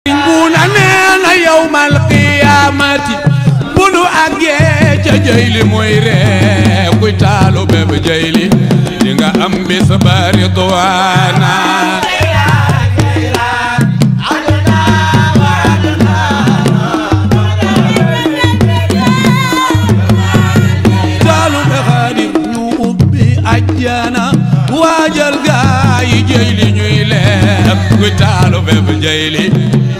buna neena yawmal qiyaamati bunu àggee ca jayli mooy ree kuy taalu beb jayli di nga am bis ba ridwaana taalu be xaadim ñu ubbi ajjana waajal gaa yi jayli ñuy leer kuy taalu beb jayli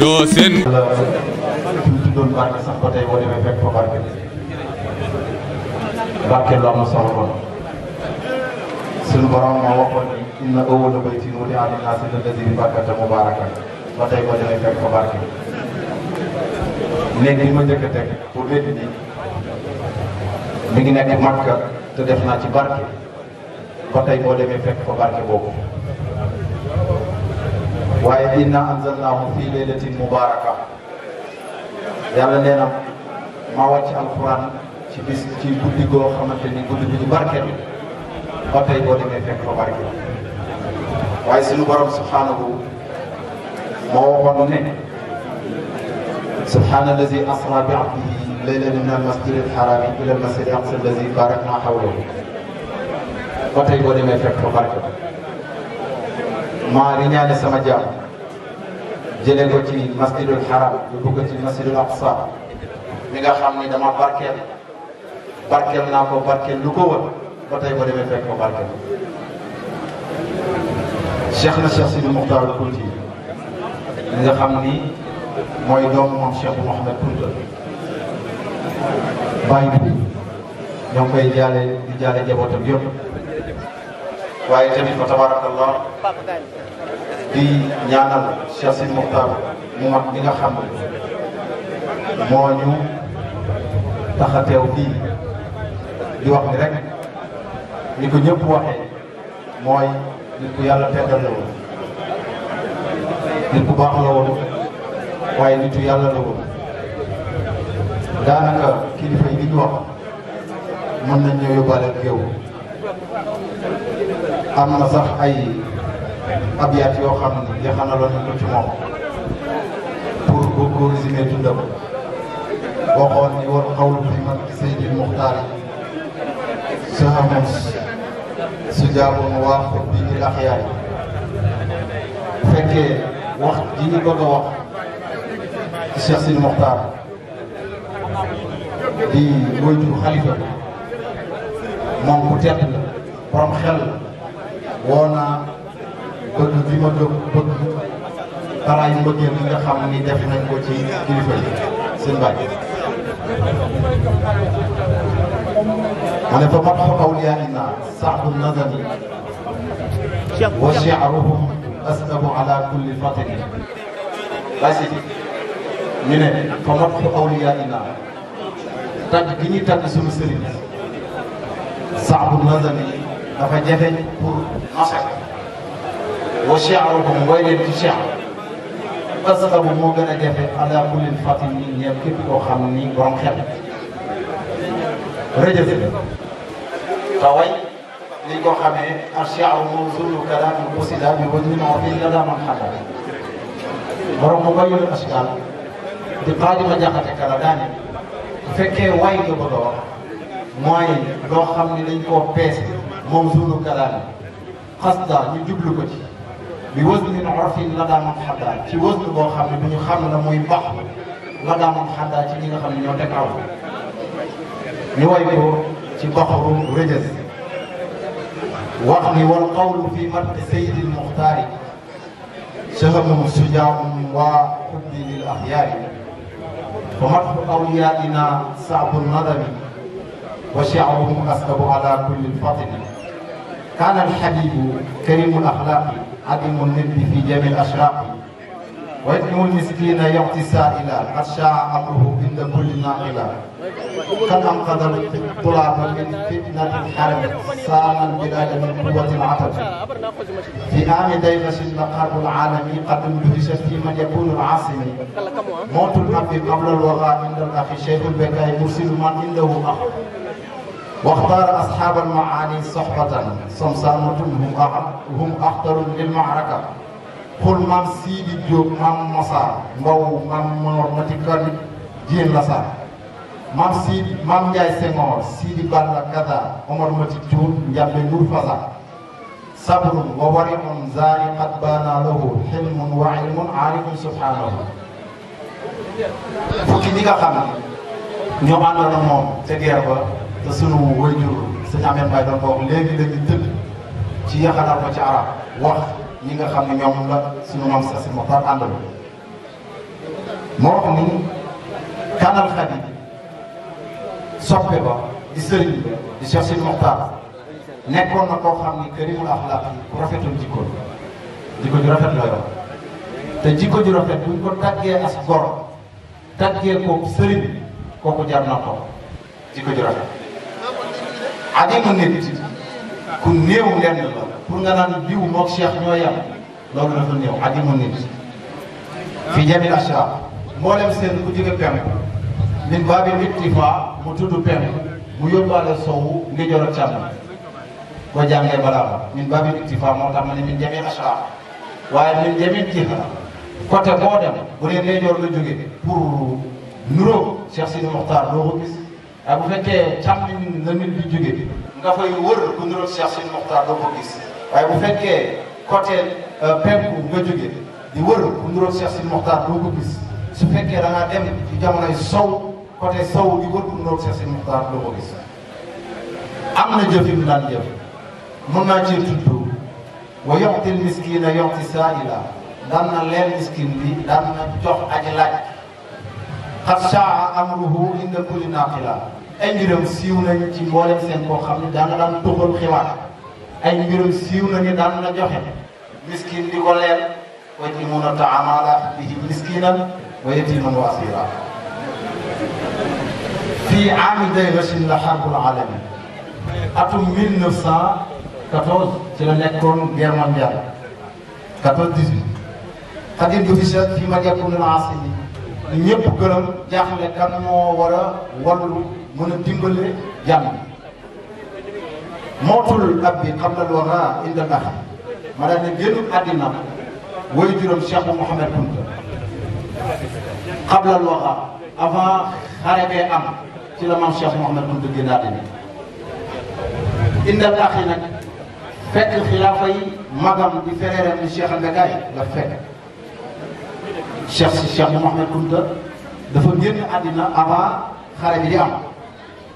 doo seen tuddoon barke sax ba tey boo demee fekk fa barke barke lu am na solo kon suñu borom moo waxoon ni inna awwala baytin wudi'a linnaasi llazii bi Bakkata mubaarakan ba tey boo demee fekk fa barke léegi li ma njëkk a teg pour léegi nii mi ngi nekk Makka te def naa ci barke ba tey boo demee fekk fa barke boobu waaye inna anzalnaahu fii laylatin mubaaraka yàlla nee na ma wàcc alquran ci bis ci guddi goo xamante ni guddi bi ñu barkeel ba tey boo demee fekk fa barke waaye suñu borom subhaanahu moo waxoon ne subhaana allazi asra bi abdihi laylan min al masjid al harami ila al masjid al aqsa allazi barakna hawlahu ba tey boo demee fekk fa barke maa ngi ñaane sama jaam jëlee ko ci masjidul haram yóbbu ko ci masjidul aqsa mi nga xam ni dama barkeel naa ko barkeel lu ko wër ba tey boo demee fekk ko barkeel Cheikh Sidi Muxtaar Kunti mi nga xam ni mooy doomu moom Cheikh Mouhamed Kunta bàyyi bi ñoo ngi koy jaale di jaale jabootam yëpp waaye tamit fa tabarakallah di ñaanal Cheikh Sidi Muxtaar mu mag bi nga xam moo ñu tax a teew fii di wax ni rek ni ko ñëpp waxee mooy nit ku yàlla teddal la woon nit ku baax la woon waaye nitu yàlla la woon daanaka kilifa yi li ñu wax mën nañ ñëw yóbbaale ak yow am na sax ay abyaat yoo xam ne yaxanaloon nañ ko ci moom pour bëgg ko résumer dundam waxoon ni wal qawlu fi man Seydil Muxtaar sahamun sujaabun waaxut bi il axyaar bu fekkee wax ji ñu bëgg a wax ci Cheikh Sidi Muxtaar di moytu xalifa moom ku tedd la borom xel woo naa bëgg bi ma bëgg taraayu mbëggeel bi nga xam ni def nañ ko ci kilifa yi seen bàyyi ma ne fa matxu awliyaa'ina sa'bu nazami wa shi'ruhum asdabu ala kulli fatini basi ñu ne fa matxu awliyaa'ina tagg gi ñuy tagg suñu sëriñ sa'bu nazami dafa jafe pour masak wa shi'ruhum mooy leen ci cheikh asdabu moo gën a jafe ala kulli fatini ñeent képp koo xam ni borom xel rëjëf te way li ko xamee ash-shi'ru mawzunu kalaamin qusida bi wajhin urfin ladaa man xadaa borom mu bayyul ashkaal di Xaadima Jaxate Kala daane bu fekkee way nga bëgg a wax mooy loo xam ni dañ koo peese mawzunu kalaamin xasda ñu jublu ko ci bi wajhin urfin ladaa man xadaa ci wazn boo xam ne du ñu xam la muy bax ladaa man xadaa ci ñi nga xam ne ñoo teg aw ñu way ko ci baxaru rëjës wax ni wal qawlu fi madhi Seydil Muxtaari sahamun sujaa'un wa hubbi lil axyaari fa madhu awliyaa'ina sa'bu nadami wa shi'ruhum asdabu ala kulli fatini kaana al-habiibu kariimul axlaaqi adiimu nidbi fi jamii al-ashraaqi wa yut'imu al-miskiina yu'ti saa'ila qad shaa'a amruhu inda kulli naaqila قد أنقذ الطلاب من فتنة الحرب سانا البلاد من قوة العتب في عام ديغش لقرب العالم قد اندهشت في من يكون العاصم موت الأب قبل الوغى عند الأخ شيخ البكاء مرسل من عنده أخ واختار أصحاب المعاني صحبة صمصامة هم أخطر للمعركة xul maam Sidi Diop maam Massa Mbow maam Mor Mati Kani Diène Lassar maam Sidi maam Ndiaye Senghor Sidi Balla Kata Omar Mati Diouf Ndiambe Nour Faza sabrun wa wari'un zari qad bana lahu hilmun wa ilmun aarifun subhanahu fukki ñi nga xam ne ñoo àndoon ak moom ca guerre ba te sunu wayjur sëñ Ameen Baye doon ko wax léegi léegi tëdd ci yaxanal ko ci arab wax ñi nga xam ne ñoom la sunu maam Seex Sidi Moxtaar àndal moo wax ni kanal xadi soppe ba di sëriñ ba di Seex Sidi Moxtaar nekkoon na koo xam ni karimul axlaaq yi ku rafetul jikko ju rafet la yor te jikko ju rafet buñ ko taggee as gor taggee ko sëriñ kooku jar na ko jikko ju rafet adimu nit ku néew lenn la pour nga naan diw mook Cheikh ñoo yam loolu dafa néew adimu nit fi jamil ashraaf mboolem seen ku jóge penku min baabi ittifa mu tudd penku mu yóbbaale sowu ndijoor ak càmm boo jàngee balaa ba min baabi ittifa moo tax ma ne min jamil ashraaf waaye min jamil jiha côté boo dem bu dee ndijoor la jóge pour nuróo Cheikh Sidi Moxtaar doo ko gis waaye bu fekkee càmmiñ la nit di jóge nga fay wër ku nuróo Cheikh Sidi Moxtaar doo ko gis waaye bu fekkee côté penku nga jóge di wër ku nuróo Cheikh Sidi Moxtaar doo ko gis su fekkee da ngaa dem ci jamonoy sow côté sow di wër ku nuróo Cheikh Sidi Moxtaar doo ko gis am na jëf yu mu daan jëf mën naa cee tudd wa yoxtil miskina yoxti saa'ila daan na leen miskin bi daan na jox aji laaj xat saa amruhu inda kulli naqila ay mbiram siiw nañ ci mboolem seen koo xam ne daan na daan tuxal xibaar ay mbiram siiw nañu daan na joxe miskin di ko leen wa yutimuuna ta'aama alaa hubbihi miskinan wa yatiiman wa asiira fii aami Daybasin la xarbul alami atum 1914 ci la nekkoon guerre mondiale 14-18 xadim du fi fii ma yakun al asimi ñu ñëpp gërëm jaaxle kan moo war a wallu mën a dimbale jàmm mootul ab bi xam la loola inda ndax ma daal ne génn àddina woy juróom Cheikh Mouhamed Kounta xam la loola avant xare bee am ci la maam Cheikh Mouhamed Kounta génn àddina inda ndax yi nag fekk xilaafa yi magam di fereeram di Cheikh Mbekaay la fekk Cheikh Mouhamed Kounta dafa génn àddina avant xare bi di am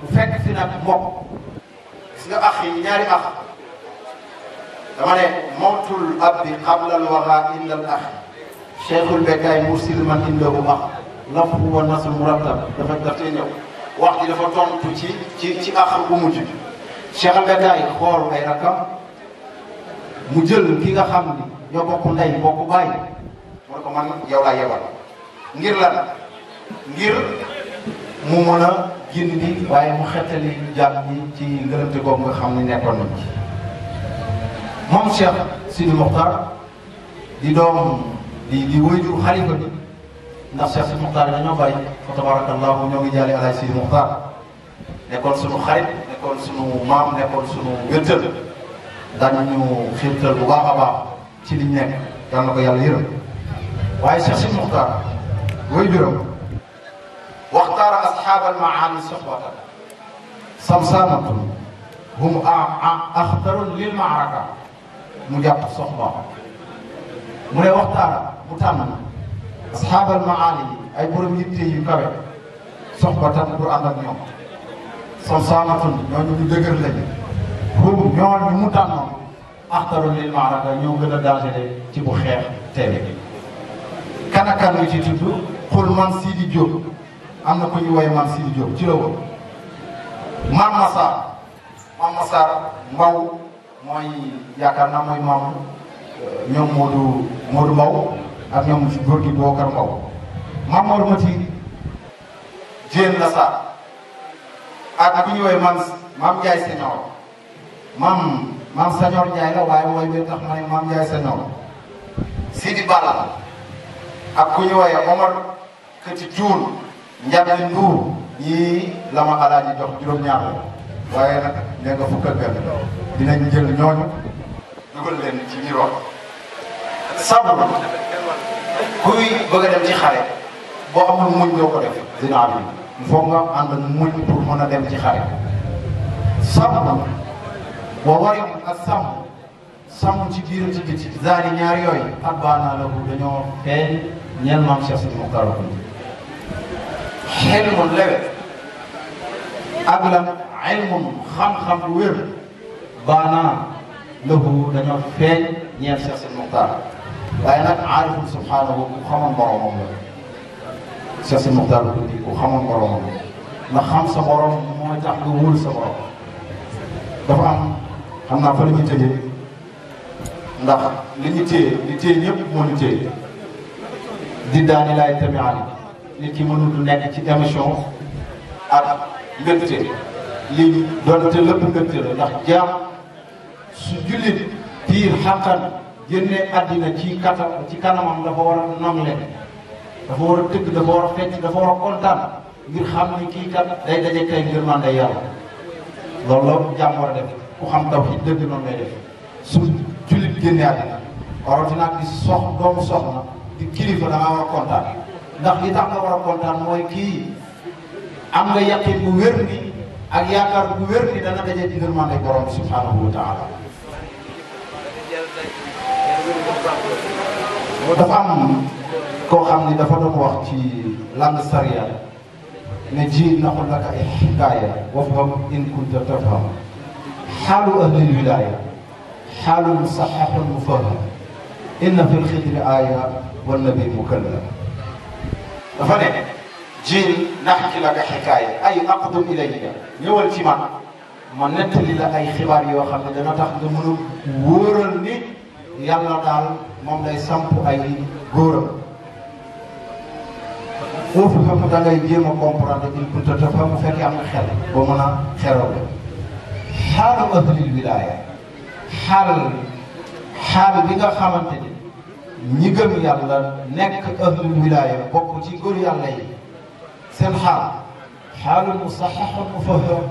bu fekk fi nag mbokk gis nga ax yi ñaari ax dama ne mawtul abdi qabla al waxa inda al ax Cheikhul Mbekaay mursil man indahu ax lafu wa nasl murattab dafa daf tey ñëw wax ji dafa tontu ci ax bu mujj Cheikh Mbekaay xool ay rakam mu jël ki nga xam ni ñoo bokk ndey bokk baay mu ne ko man yow laa yebal ngir lan ngir mu mën a gindi waaye mu xettali jàmm ñi ci ngërëmte googu nga xam ni nekkoon nañ ci moom Cheikh Sidi Moxtaar di doom di wayjur xalifa bi ndax Cheikh Sidi Moxtaar yi dañoo bari fa tabarakallahu ñoo ngi jaale alaay Sidi Moxtaar nekkoon sunu xarit nekkoon sunu maam nekkoon sunu wéttal daañu xiirtal bu baax a baax ci liñ nekk daan na ko yàlla yërëm waaye Cheikh Sidi Moxtaar way juróom waxtaara asxaabal maani soxbatan samsamatun hum axtarun lil maaraka mu jàpp soxba mu ne waxtaara mu tànn asxaabal maani ay borom yitte yu kawe soxbatan pour ànd ak ñoom samsamatun ñooñu ñu dëgër lañu hum ñooñu mu tànnoon axtarun lil maaraka ñoo gën a dangereux ci bu xeex teewee kan ak kan nga ci tudd xul man Sidi Diop am na ko ñu woowee man Sidi Diop ci la woon Mam Massar Mbaw mooy yaakaar naa mooy maam ñoom Modou Mbaw ak ñoom góor gi Bokar Mbaw Mam Mor Mati Diène Lassar ak ku ñu woowee maam Ndiaye Señor maam Señor Ndiaye la waaye wooy bi tax ma ne maam Ndiaye Señor Sidi Balla ak ku ñu woowee Omar Kati Dioun Ndiaye Ndour yii la ma alaaji jox juróom-ñaar la waaye nag nee nga fukk ak benn dinañ jël ñooñu dugal leen ci biir wax sabr kuy bëgg a dem ci xare boo amul muñ doo ko def dina am foog nga ànd ak muñ pour mën a dem ci xare sabr wa wari ak sàmm ci biir ci biti zaani ñaar yooyu abbaana lahu dañoo feeñ ñeel maam Cheikh Sidi Mokhtar Kounti xelmun lewet ak lan ilmun xam-xam bu wér baana lahu dañoo feeñ ñeel Cheikh Sidi Mokhtar waaye nag aarifun subhaanahu ku xamoon boromam la Cheikh Sidi Mokhtar Kounti ku xamoon boromam ndax xam sa borom mooy tax nga wóolu sa borom dafa am xam naa fa la ñuy tëjee ndax li ñu téye ñëpp moo ñu téye di daani laay tamit ali nit ki mënul du nekk ci émission ak mbégte lii doonte lépp mbégte la ndax jaam su jullit piir xàqan génne àddina ci kanamam dafa war a nomle dafa war a tëgg dafa war a fecc dafa war a kontaan ngir xam ni kii kat day daje kay ngir man day yàlla loolu la jaam war a def ku xam tawhid dëgg noonu lay def su jullit génne àddina rawatina ak di doomu soxna di kilifa da ngaa war a kontaan ndax li tax nga war a kontaan mooy kii am nga yaqin bu wér ni ak yaakaar bu wér ni dana daje di ngërmande borom subhanahu wa taala. dafa am koo xam ni dafa doon wax ci langue sariya ne ji naxul laka ay xikaaya wafham in kunta tafham xaalu ahlil wilaya xaalu musaxaxun mufaham inna fi lxidri aaya wa nabi mukallam dafa ne ji naxki laka xikaaya ay aqdum ilayya ñëwal ci man ma nettali la ay xibaar yoo xam ne dana tax nga mën a wóoral ni yàlla daal moom lay samp ay góoram foofu xam da ngay jéem a comprendre in kunta tafham mu fekkee am nga xel boo mën a xeral xaalu ahlil wilaaya xaal bi nga xamante ni ñi gëm yàlla nekk ahlul wilaaya bokk ci góor yàlla yi seen xaalu musaxaxun mufaham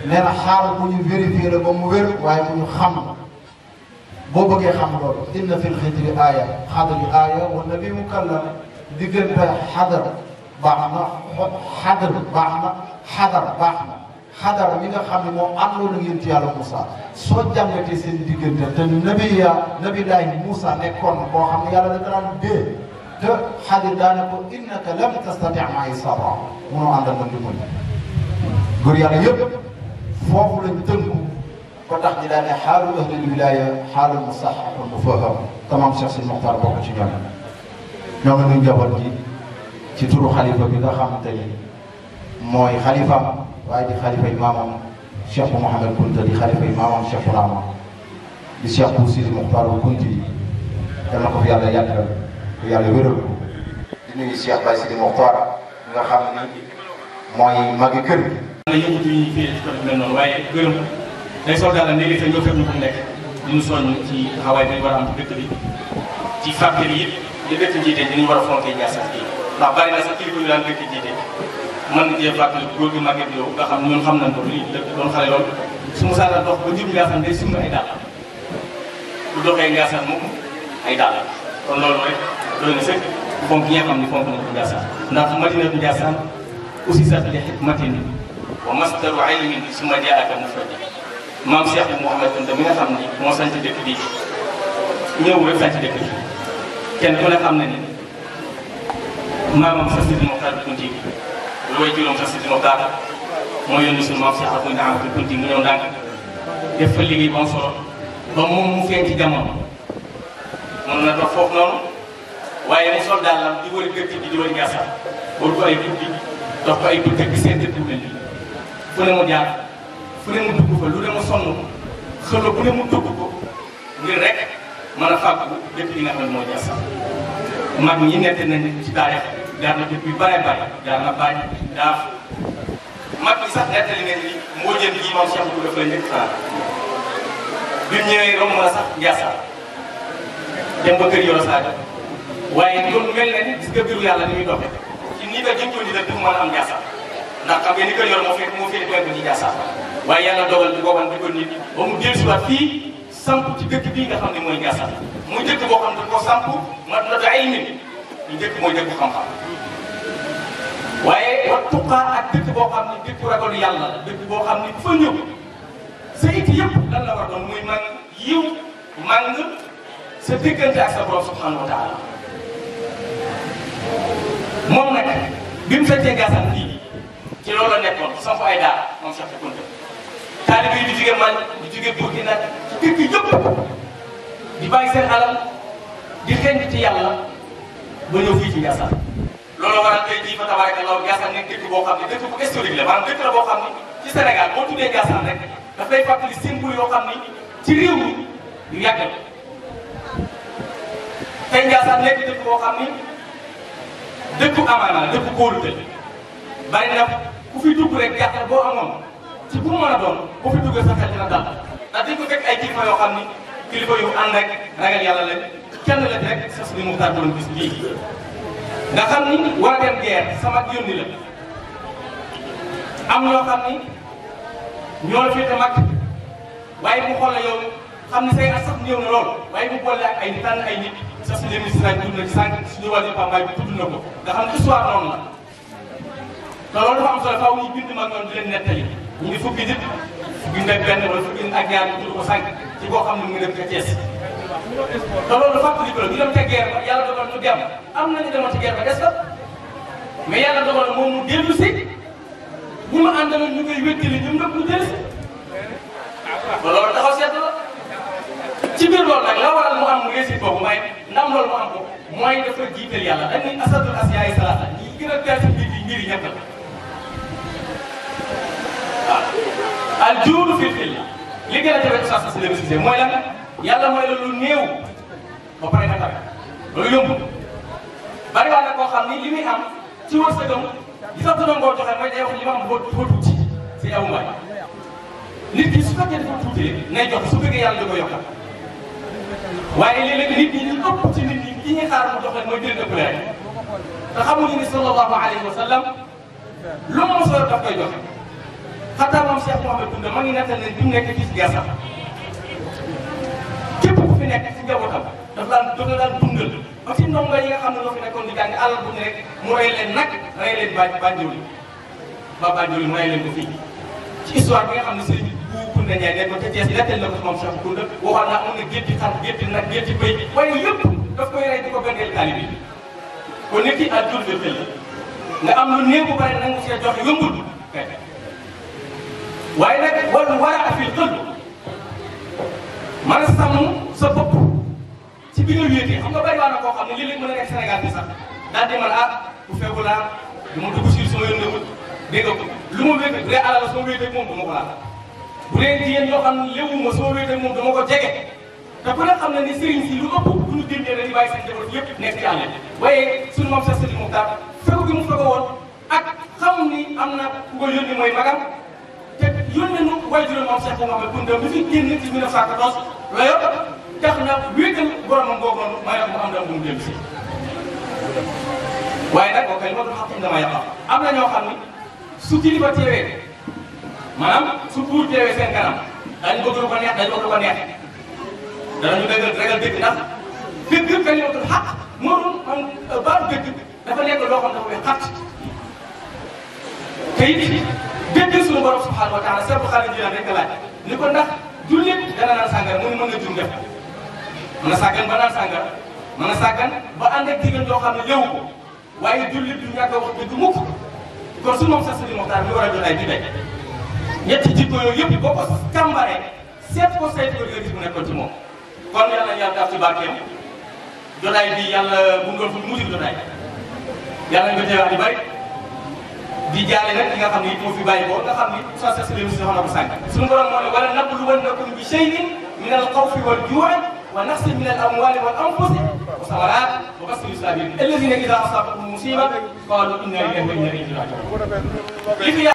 nee na xaal bu ñu vérifié la ba mu wér waaye bu ñu xam boo bëggee xam loolu inna fil xidri aaya xadri aaya wa nabi mukallam diggante xadar baax na xadar baax na xadar baax na xadar mi nga xam ne moo àndoon ak yonent yàlla Moussa soo jàngatee seen diggante te nabiyullaahi Moussa nekkoon koo xam ne yàlla da daan dee te xadir daane ko innaka lam tastati ma'i sabra munoo àndal man di muñ góor yàlla yëpp foofu lañ tënku ko tax ñi daane xaalu ahlil wilaaya xaalu musaxaxun mufaham tamam Cheikh Sidi Mokhtar bokk ci ñoom ñoo ngi nuyu njaboot gi ci turu xalifa bi nga xamante ni mooy xalifaam waaye di xalifa yi maamam Cheikh Mouhamed Kounta di xalifa yi maamam Cheikh Rahma di Cheikh Bou Sidi Mokhtar Kounti yal na ko fi yàlla yàggal ko yàlla wéral ko di nuyu Cheikh Baye Sidi Mokhtar nga xam ni mooy magi kër gi. na yëngatu yi fii ci côté mel noonu waaye gërëm day sol daal léegi te ñoo fekk ñu ko nekk di ñu soññ ci taxawaay bi ñu war a am ci dëkk bi ci fàttali yëpp li dëkk jiite dinañ war a fonkee Ndiassane gi ndax bari na sax kilifa yu daan dëkk jiite mën na cee fàttali góor gi Maguette yow nga xam ñun xam nañ ko lii dëkk doon xale loolu su mu saana dox ba jub Ndiassane day sumb ay dàll bu doxee Ndiassane moom ay dàll kon loolu rek doy na sëkk fonk ñi nga xam ne fonk nañ ko Ndiassane ndax madinatu Ndiassane aussi sax li hikmatin wa masdaru ilmin summa jaaka mufrad maam Cheikh Mouhamed Kounta mi nga xam ni moo sant dëkk bi ñëw rek sant dëkk bi kenn ku ne xam na ni maamam Cheikh Sidi Mokhtar Kounti lu way juróom Cheikh Sidi Mokhtar moo yónni suñu maam Cheikh Abou Niamou Kounti mu ñëw ndànk def fa liggéey ba mu solo ba moom mu feeñ ci jamono mën na dox foofu noonu waaye mu sol daal di wër dëkk bi di wër Ndiassane wër ko ay guddi dox ko ay guddi bi seen dëkk bu mel nii fu ne mu jaar fu ne mu dugg fa lu ne mu sonn xëlo bu ne mu dugg ko ngir rek mën a fàggu dëkk yi nga xam ne moo Ndiassane mag ñi nette nañ ci taarix jaar na dëkk yu bare bare jaar na bañ daaf mag ñi sax nettali nañ ni moo jën ji moom Cheikh bu dafa la njëkk xaar bi mu ñëwee romb na sax Ndiassane dem ba kër Yoro Sadio waaye loolu mel na ni gis nga biiru yàlla ni muy doxee ci nii nga jëkkoon di def du mën a am Ndiassane ndax xam nga ni kër Yoro moo fee penku ci Ndiassane waaye yàlla dogal di ko wan di ko nit ba mu dellusiwaat fii samp ci dëkk bii nga xam ne mooy Ndiassane muy dëkk boo xam ne ko samp madinatu ilmin ñu dëkk mooy dëkk xam-xam waaye wa tuqaa ak dëkk boo xam ne dëkk ragalu yàlla la dëkk boo xam ne fa ñëw sa it yëpp lan la war doon muy man yiw màng sa diggante ak sa borom subhanahu wa taala moom nag bi mu fekkee Ndiassane fii ci loolu la nekkoon samp ay daara moom Cheikh Kounta taalibe yi di jóge Mali di jóge Burkina ci dëkk yëpp di bàyyi seen alal di xeeñ ci yàlla ba ñëw fii ci Ndiassane loolu waral tey jii fa tabarakallah Ndiassane nekk dëkk boo xam ne dëkk bu historique la maanaam dëkk la boo xam ne ci Sénégal boo tuddee Ndiassane rek daf lay fàttali symbole yoo xam ni ci réew mi yu yàgg la tey Ndiassane nekk dëkk boo xam ni dëkku amaana la dëkku kóolute bari na ku fi dugg rek jàppal boo amoon ci bu mu mën a doon bu fi duggee sa xel dina dal ndax dañ ko fekk ay kilifa yoo xam ni kilifa yu ànd rek ragal yàlla lañ kenn la rek sas ni Muxtaar borom bis bii nga xam ni war a dem guerre sama yónni la am ñoo xam ni ñoo la féete mag waaye mu xool la yow xam ni say at sax néew na lool waaye mu boole ak ay nit tànn ay nit sas ni ministre lañ tudd na ci sànq suñu wàllu pambaay bi tudd na ko nga xam ne histoire noonu la te loolu dafa am solo faaw ñu bind mag noonu di leen nettali ñu ngi fukki nit fukki nit ak benn wala fukki nit ak ñaar ñu tudd ko sànq ci koo xam ne mu ngi def ca Thiès te loolu fàttali ko la ñu dem ca guerre ba yàlla dogal ñu dem am nañu demoon ci guerre ba des na mais yàlla dogal moom mu dellu si ñi ma àndaloon ñu koy wéttali ñoom ñëpp ñu dellu si ba loolu taxaw seetlu la ci biir loolu nag la waral mu am mu réussite boobu mooy ndam loolu mu am ko mooy dafa jiital yàlla dañ ni asadul asiyaay salaata ñi gën a teel si mbir yi ñett la waaw al juudu fil xil li gën a jafe oustaz si le mooy lan yàlla mooy la lu néew ba pare nga tabe loolu yombul bari waa na koo xam ni li muy am ci wërsëgam li tax doon koo joxe mooy day wax li ma am boo tuuti si aw mbaay nit ki su fekkee dafa tuuti nay jox su fekkee yàlla da ko yokkal waaye léeg-léeg nit ñi ñu ëpp ci nit ñi ki ñuy xaar mu jox leen mooy jël ëpp leen te xamuñu ni sallallahu alayhi wa sallam lu mu mos a daf koy joxe xataa moom Cheikh Mouhamed Kounta ma ngi nettal ne bi mu nekk fii ci Ndiassane képp ku fi nekk ci njabootam dafa daan dundal ba ci ndongo yi nga xam ne ñoo fi nekkoon di jàng alal bu ne rek mu rey leen nag rey leen Banjul ba Banjul mu rey leen ko fii ci histoire bi nga xam ne Serigne bu Kounta Ndiaye nekkoon ca Thiès nettal na ko moom Cheikh Kounta waxoon naa am na gétti xar gétti nag gétti bëy waaye yëpp daf koy rey di ko bendeel taalibe bi kon nit ki ak jur de xel nga am lu néew bu pare nag nga see joxe yombul waaye nag wala war a afil xël man a sàmm sa bopp ci bi nga wéetee xam nga bari waa na koo xam ne léeg-léeg mën a nekk Sénégal bi sax daal di man bu fekku laa du ma dugg si sama yoon newul dégg nga lu ma wéete bu dee alal la sama wéetee moom du ma ko laal bu dee jigéen yoo xam ne léwu ma sama wéetee moom dama ko jege te ku ne xam ne ni sëriñ si lu ëpp bu ñu génnee dañuy bàyyi seen jabar yëpp nekk ci àll waaye suñu moom Cheikh Sidi Mokhtar fekku gi mu fekko woon ak xam ni am na ku ko yónni mooy magam te yónnee nu waajuram moom Cheikh Mouhamed Kounta bi fi génn ci 1914 la yor tax na wéetal boromam boobu noonu may mu am dam bu mu dellu si waaye nag boo koy moo tax xam dama yàqam am na ñoo xam ni su kilifa teewee maanaam su buur teewee seen kanam dañu bëgg lu ko neex dañu bëgg lu ko neex danañu ragal dëgg ndax dëgg kalimatul xaq moo doon man baatu dëgg dafa nekk loo xam dafa koy xat te it dëgg suñu borom subhanahu wa taala seetlu xaalis ji rek laaj ni ko ndax jullit dana naan sàngara mu ne mën nga jum def mën a sàggan ba naan sàngara mën a sàggan ba ànd ak jigéen yoo xam ne léwu ko waaye jullit du ñàkk a wax dëgg mukk kon su moom Cheikh Sidi Mokhtar mi war a jot ay judee ñetti jikko yooyu yëpp boo ko càmbaree seet ko saytu ko gis bu nekkoon ci moom kon yàlla na yàlla daf ci barkeem jotaay bi yàlla bu ndoon fu mujj jotaay yàlla nga teewaat yu bari di jaale nag li nga xam ne it moo fi bàyyi ko nga xam ni sa Cheikh Sidi Mokhtar na ko sànq suñu borom moo ne wala nabluwannakum bi shay'in min al-khawfi wal-ju'i wa naqsin min al-amwali wal-anfusi wa samarat wa bashiri as-sabirin alladhina idha asabatuhum musiba qalu inna lillahi wa inna ilayhi raji'un